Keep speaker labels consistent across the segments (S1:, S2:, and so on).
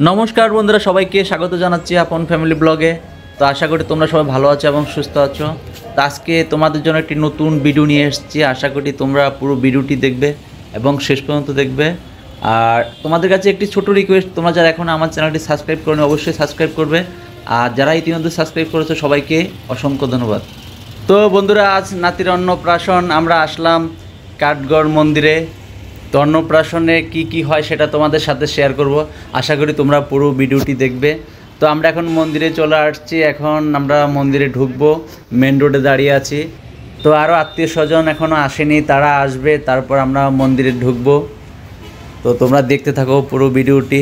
S1: নমস্কার বন্ধুরা, সবাইকে স্বাগত জানাচ্ছি আপন ফ্যামিলি ব্লগে। তো আশা করি তোমরা সবাই ভালো আছো এবং সুস্থ আছো। তো আজকে তোমাদের জন্য একটি নতুন ভিডিও নিয়ে এসেছি। আশা করি তোমরা পুরো ভিডিওটি দেখবে এবং শেষ পর্যন্ত দেখবে। আর তোমাদের কাছে একটি ছোট রিকোয়েস্ট, তোমরা যারা এখন আমার চ্যানেলটি সাবস্ক্রাইব করো অবশ্যই সাবস্ক্রাইব করবে। আর যারা ইতিমধ্যে সাবস্ক্রাইব করেছো সবাইকে অসংখ্য ধন্যবাদ। তো বন্ধুরা, আজ নাতির অন্নপ্রাশন আমরা আসলাম কাঠগড় মন্দিরে। তো অন্নপ্রাশনে কি হয় সেটা তোমাদের সাথে শেয়ার করব। আশা করি তোমরা পুরো ভিডিওটি দেখবে। তো আমরা এখন মন্দিরে চলে আসছি। এখন আমরা মন্দিরে ঢুকবো, মেন রোডে দাঁড়িয়ে আছি। তো আরও আত্মীয় স্বজন এখনও আসেনি, তারা আসবে, তারপর আমরা মন্দিরে ঢুকবো। তো তোমরা দেখতে থাকো পুরো ভিডিওটি।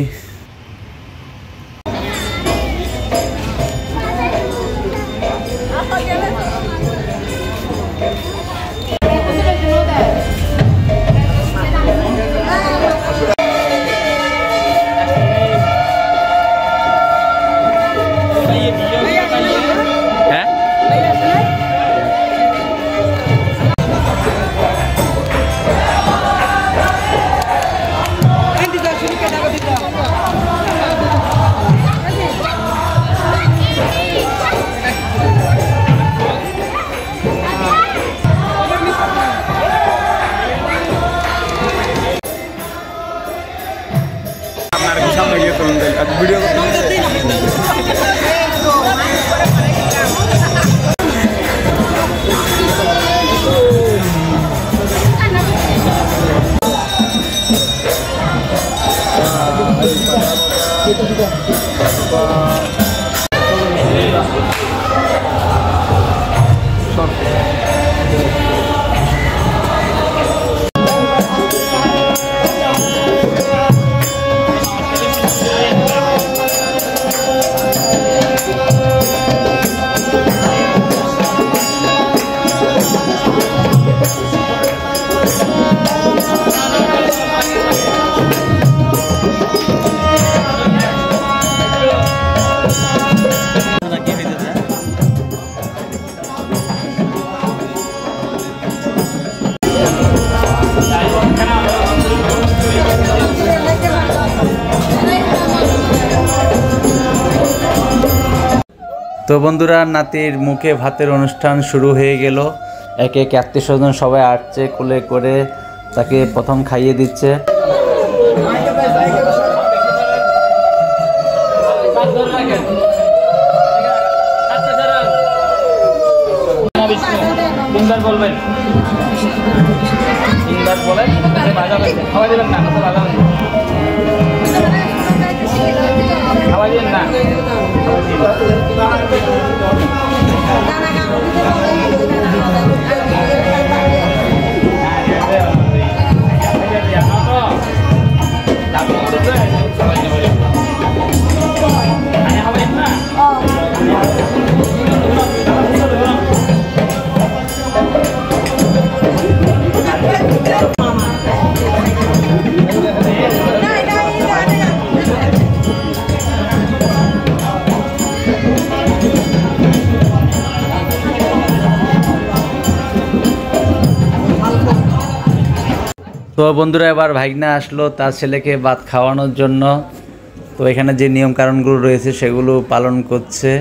S1: তো বন্ধুরা, নাতির মুখে ভাতের অনুষ্ঠান শুরু হয়ে গেল। একে একে আত্মীয় স্বজন সবাই আসছে, কোলে করে তাকে প্রথম খাইয়ে দিচ্ছে। তো বন্ধুরা, এবার ভাইগনা আসলো তার ছেলেকে ভাত খাওয়ানোর জন্য। তো এখানে যে নিয়ম কারণগুলো রয়েছে সেগুলো পালন করছে।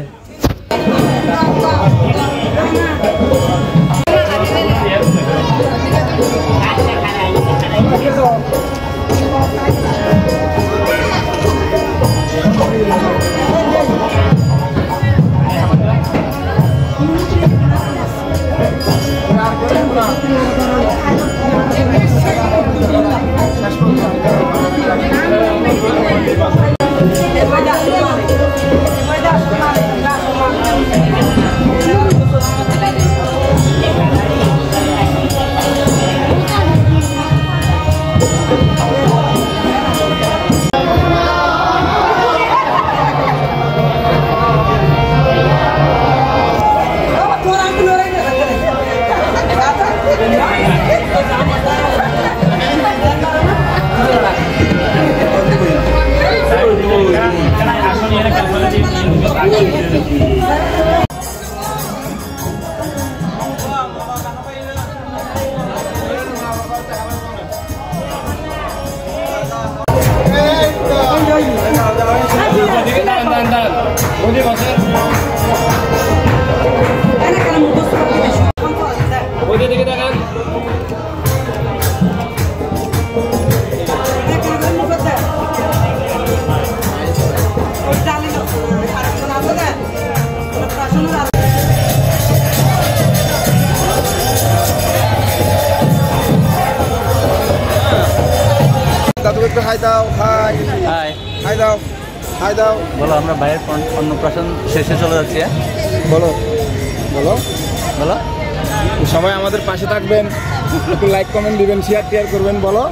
S2: হাই দাও, হাই
S1: হাই
S2: হাই দাও, হাই দাও।
S1: বলো, আমরা ভাইয়ের অন্নপ্রাশন শেষে চলে যাচ্ছি।
S2: বলো বলো
S1: বলো,
S2: সবাই আমাদের পাশে থাকবেন, একটু লাইক কমেন্ট দিবেন, শেয়ার টেয়ার করবেন। বলো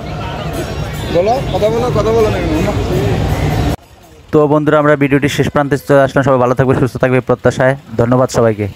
S2: বলো, কথা বলো, কথা বলো না।
S1: তো বন্ধুরা, আমরা ভিডিওটি শেষ প্রান্তে চলে আসলাম। সবাই ভালো থাকবে, সুস্থ থাকবে প্রত্যাশায়। ধন্যবাদ সবাইকে।